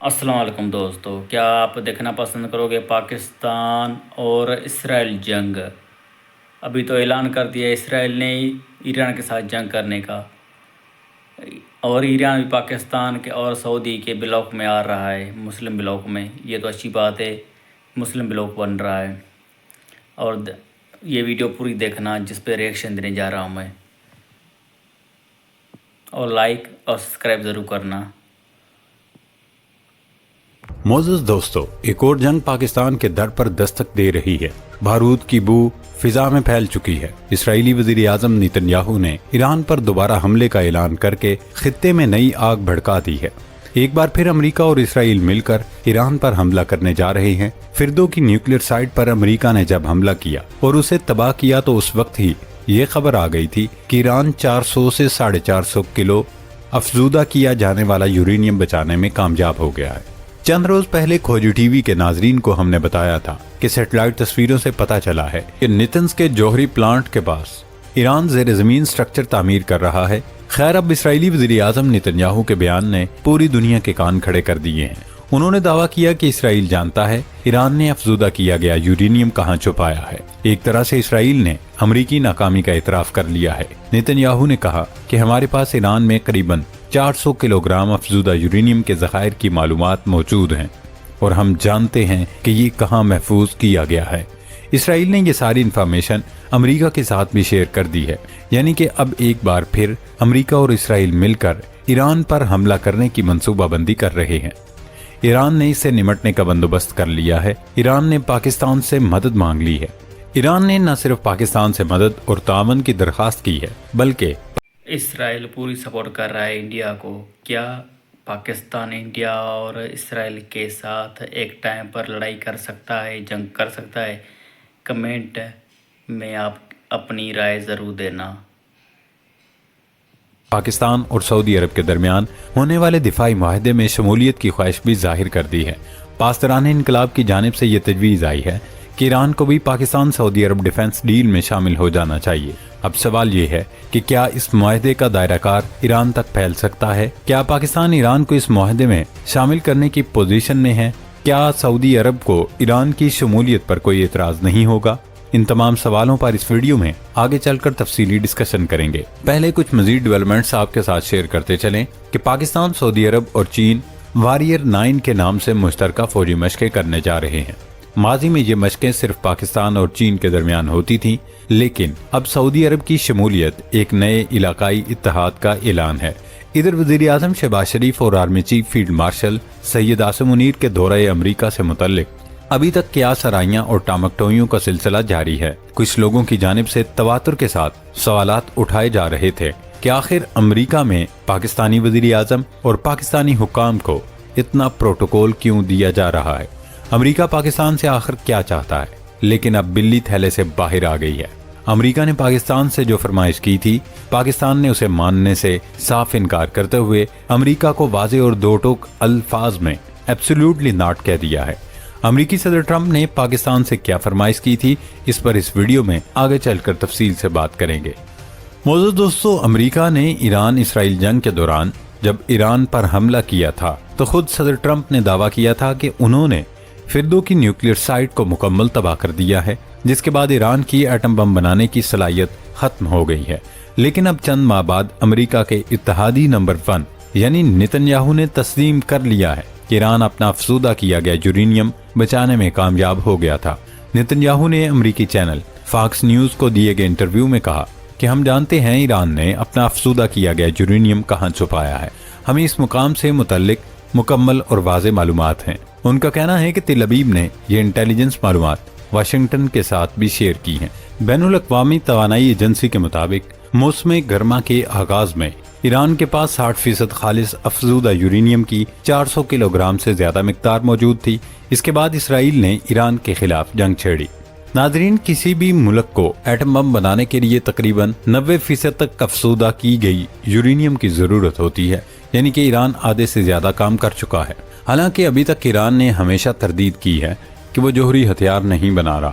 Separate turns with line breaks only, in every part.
السلام علیکم دوستو، کیا آپ دیکھنا پسند کرو گے پاکستان اور اسرائیل جنگ؟ ابھی تو اعلان کر دیا اسرائیل نے ایران کے ساتھ جنگ کرنے کا، اور ایران بھی پاکستان کے اور سعودی کے بلاک میں آ رہا ہے، مسلم بلاک میں۔ یہ تو اچھی بات ہے، مسلم بلاک بن رہا ہے۔ اور یہ ویڈیو پوری دیکھنا جس پہ ریئیکشن دینے جا رہا ہوں میں، اور لائک اور سبسکرائب ضرور کرنا۔
معزز دوستو، ایک اور جنگ پاکستان کے در پر دستک دے رہی ہے۔ بارود کی بو فضا میں پھیل چکی ہے۔ اسرائیلی وزیر اعظم نیتن یاہو نے ایران پر دوبارہ حملے کا اعلان کر کے خطے میں نئی آگ بھڑکا دی ہے۔ ایک بار پھر امریکہ اور اسرائیل مل کر ایران پر حملہ کرنے جا رہے ہیں۔ فردو کی نیوکلیئر سائٹ پر امریکہ نے جب حملہ کیا اور اسے تباہ کیا تو اس وقت ہی یہ خبر آ گئی تھی کہ ایران 400 سے 450 کلو افزودہ کیا جانے والا یورینیم بچانے میں کامیاب ہو گیا ہے۔ چند روز پہلے کھوجی ٹی وی کے ناظرین کو ہم نے بتایا تھا کہ سیٹلائٹ تصویروں سے پتہ چلا ہے کہ نتنز کے جوہری پلانٹ کے پاس ایران زیر زمین سٹرکچر تعمیر کر رہا ہے۔ خیر، اب اسرائیلی وزیر اعظم نیتن یاہو کے بیان نے پوری دنیا کے کان کھڑے کر دیے ہیں۔ انہوں نے دعویٰ کیا کہ اسرائیل جانتا ہے ایران نے افزودہ کیا گیا یورینیم کہاں چھپایا ہے۔ ایک طرح سے اسرائیل نے امریکی ناکامی کا اعتراف کر لیا ہے۔ نیتن یاہو نے کہا کہ ہمارے پاس ایران میں قریباً 400 کلو گرام افزودہ یورینیم کے ذخائر کی معلومات موجود ہیں اور ہم جانتے ہیں کہ یہ کہاں محفوظ کیا گیا ہے۔ اسرائیل نے یہ ساری انفارمیشن امریکہ کے ساتھ بھی شیئر کر دی ہے، یعنی کہ اب ایک بار پھر امریکہ اور اسرائیل مل کر ایران پر حملہ کرنے کی منصوبہ بندی کر رہے ہیں۔ ایران نے اس سے نمٹنے کا بندوبست کر لیا ہے۔ ایران نے پاکستان سے مدد مانگ لی ہے۔ ایران نے نہ صرف پاکستان سے مدد اور تعاون کی درخواست کی ہے بلکہ
اسرائیل پوری سپورٹ کر رہا ہے انڈیا کو۔ کیا پاکستان انڈیا اور اسرائیل کے ساتھ ایک ٹائم پر لڑائی کر سکتا ہے، جنگ کر سکتا ہے؟ کمنٹ میں آپ اپنی رائے ضرور دینا۔
پاکستان اور سعودی عرب کے درمیان ہونے والے دفاعی معاہدے میں شمولیت کی خواہش بھی ظاہر کر دی ہے۔ پاسداران انقلاب کی جانب سے یہ تجویز آئی ہے کہ ایران کو بھی پاکستان سعودی عرب ڈیفنس ڈیل میں شامل ہو جانا چاہیے۔ اب سوال یہ ہے کہ کیا اس معاہدے کا دائرہ کار ایران تک پھیل سکتا ہے؟ کیا پاکستان ایران کو اس معاہدے میں شامل کرنے کی پوزیشن میں ہے؟ کیا سعودی عرب کو ایران کی شمولیت پر کوئی اعتراض نہیں ہوگا؟ ان تمام سوالوں پر اس ویڈیو میں آگے چل کر تفصیلی ڈسکشن کریں گے۔ پہلے کچھ مزید ڈیولپمنٹس آپ کے ساتھ شیئر کرتے چلیں کہ پاکستان، سعودی عرب اور چین واریر 9 کے نام سے مشترکہ فوجی مشقیں کرنے جا رہے ہیں۔ ماضی میں یہ مشقیں صرف پاکستان اور چین کے درمیان ہوتی تھیں، لیکن اب سعودی عرب کی شمولیت ایک نئے علاقائی اتحاد کا اعلان ہے۔ ادھر وزیر اعظم شہباز شریف اور army chief field marshal Syed Asim Munir کے دورہ امریکہ سے متعلق ابھی تک قیاس آرائیاں اور ٹامکٹوئیوں کا سلسلہ جاری ہے۔ کچھ لوگوں کی جانب سے تواتر کے ساتھ سوالات اٹھائے جا رہے تھے کہ آخر امریکہ میں پاکستانی وزیر اعظم اور پاکستانی حکام کو اتنا پروٹوکول کیوں دیا جا رہا ہے؟ امریکہ پاکستان سے آخر کیا چاہتا ہے؟ لیکن اب بلی تھیلے سے باہر آ گئی ہے۔ امریکہ نے پاکستان سے جو فرمائش کی تھی، پاکستان نے اسے ماننے سے صاف انکار کرتے ہوئے امریکہ کو واضح اور دو ٹوک الفاظ میں ایبسولوٹلی ناٹ کہہ دیا ہے۔ امریکی صدر ٹرمپ نے پاکستان سے کیا فرمائش کی تھی، اس پر اس ویڈیو میں آگے چل کر تفصیل سے بات کریں گے۔ معزز دوستو، امریکہ نے ایران اسرائیل جنگ کے دوران جب ایران پر حملہ کیا تھا تو خود صدر ٹرمپ نے دعویٰ کیا تھا کہ انہوں نے فردو کی نیوکلیئر سائٹ کو مکمل تباہ کر دیا ہے، جس کے بعد ایران کی ایٹم بم بنانے کی صلاحیت ختم ہو گئی ہے۔ لیکن اب چند ماہ بعد امریکہ کے اتحادی نمبر 1 یعنی نیتن یاہو نے تسلیم کر لیا ہے کہ ایران اپنا افزودہ کیا گیا یورینیم بچانے میں کامیاب ہو گیا تھا۔ نیتن یاہو نے امریکی چینل فاکس نیوز کو دیے گئے انٹرویو میں کہا کہ ہم جانتے ہیں ایران نے اپنا افزودہ کیا گیا یورینیم کہاں چھپایا ہے۔ ہمیں اس مقام سے متعلق مکمل اور واضح معلومات ہیں۔ ان کا کہنا ہے کہ تل ابیب نے یہ انٹیلیجنس معلومات واشنگٹن کے ساتھ بھی شیئر کی ہیں۔ بین الاقوامی توانائی ایجنسی کے مطابق موسم گرما کے آغاز میں ایران کے پاس 60% خالص افزودہ یورینیم کی 400 کلو گرام سے زیادہ مقدار موجود تھی۔ اس کے بعد اسرائیل نے ایران کے خلاف جنگ چھیڑی۔ ناظرین، کسی بھی ملک کو ایٹم بم بنانے کے لیے تقریباً 90% تک افزودہ کی گئی یورینیم کی ضرورت ہوتی ہے، یعنی کہ ایران آدھے سے زیادہ کام کر چکا ہے۔ حالانکہ ابھی تک ایران نے ہمیشہ تردید کی ہے کہ وہ جوہری ہتھیار نہیں بنا رہا۔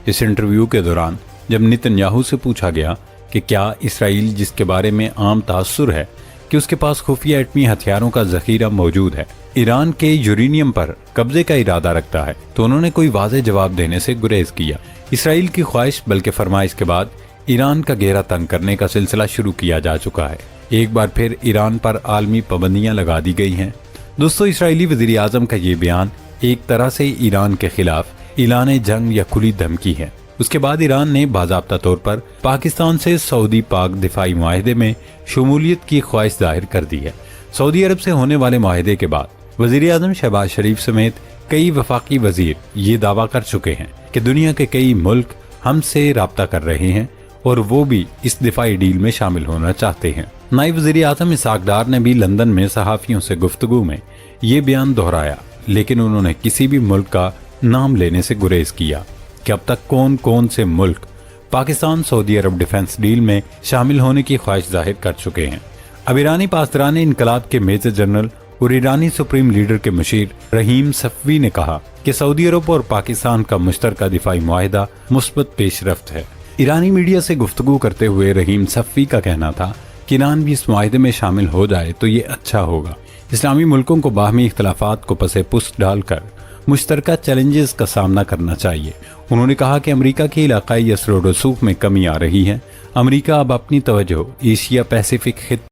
اس انٹرویو کے دوران جب نیتن یاہو سے پوچھا گیا کہ کیا اسرائیل، جس کے بارے میں عام تاثر ہے کہ اس کے پاس خفیہ ایٹمی ہتھیاروں کا ذخیرہ موجود ہے، ایران کے یورینیم پر قبضے کا ارادہ رکھتا ہے، تو انہوں نے کوئی واضح جواب دینے سے گریز کیا۔ اسرائیل کی خواہش بلکہ فرمائش کے بعد ایران کا گھیرا تنگ کرنے کا سلسلہ شروع کیا جا چکا ہے۔ ایک بار پھر ایران پر عالمی پابندیاں لگا دی گئی ہیں۔ دوستو، اسرائیلی وزیر اعظم کا یہ بیان ایک طرح سے ایران کے خلاف اعلان جنگ یا کھلی دھمکی ہے۔ اس کے بعد ایران نے باضابطہ طور پر پاکستان سے سعودی پاک دفاعی معاہدے میں شمولیت کی خواہش ظاہر کر دی ہے۔ سعودی عرب سے ہونے والے معاہدے کے بعد وزیر اعظم شہباز شریف سمیت کئی وفاقی وزیر یہ دعویٰ کر چکے ہیں کہ دنیا کے کئی ملک ہم سے رابطہ کر رہے ہیں اور وہ بھی اس دفاعی ڈیل میں شامل ہونا چاہتے ہیں۔ نائب وزیر اعظم اسحاق ڈار نے بھی لندن میں صحافیوں سے گفتگو میں یہ بیان دہرایا، لیکن انہوں نے کسی بھی ملک کا نام لینے سے گریز کیا کہ اب تک کون کون سے ملک پاکستان سعودی عرب ڈیفنس ڈیل میں شامل ہونے کی خواہش ظاہر کر چکے ہیں۔ اب ایرانی پاسداران انقلاب کے میجر جنرل اور ایرانی سپریم لیڈر کے مشیر رحیم صفوی نے کہا کہ سعودی عرب اور پاکستان کا مشترکہ دفاعی معاہدہ مثبت پیش رفت ہے۔ ایرانی میڈیا سے گفتگو کرتے ہوئے رحیم صفوی کا کہنا تھا کہ ایران بھی اس معاہدے میں شامل ہو جائے تو یہ اچھا ہوگا۔ اسلامی ملکوں کو باہمی اختلافات کو پس پش ڈال کر مشترکہ چیلنجز کا سامنا کرنا چاہیے۔ انہوں نے کہا کہ امریکہ کے علاقائی اثر و رسوخ میں کمی آ رہی ہے۔ امریکہ اب اپنی توجہ ایشیا پیسیفک خطے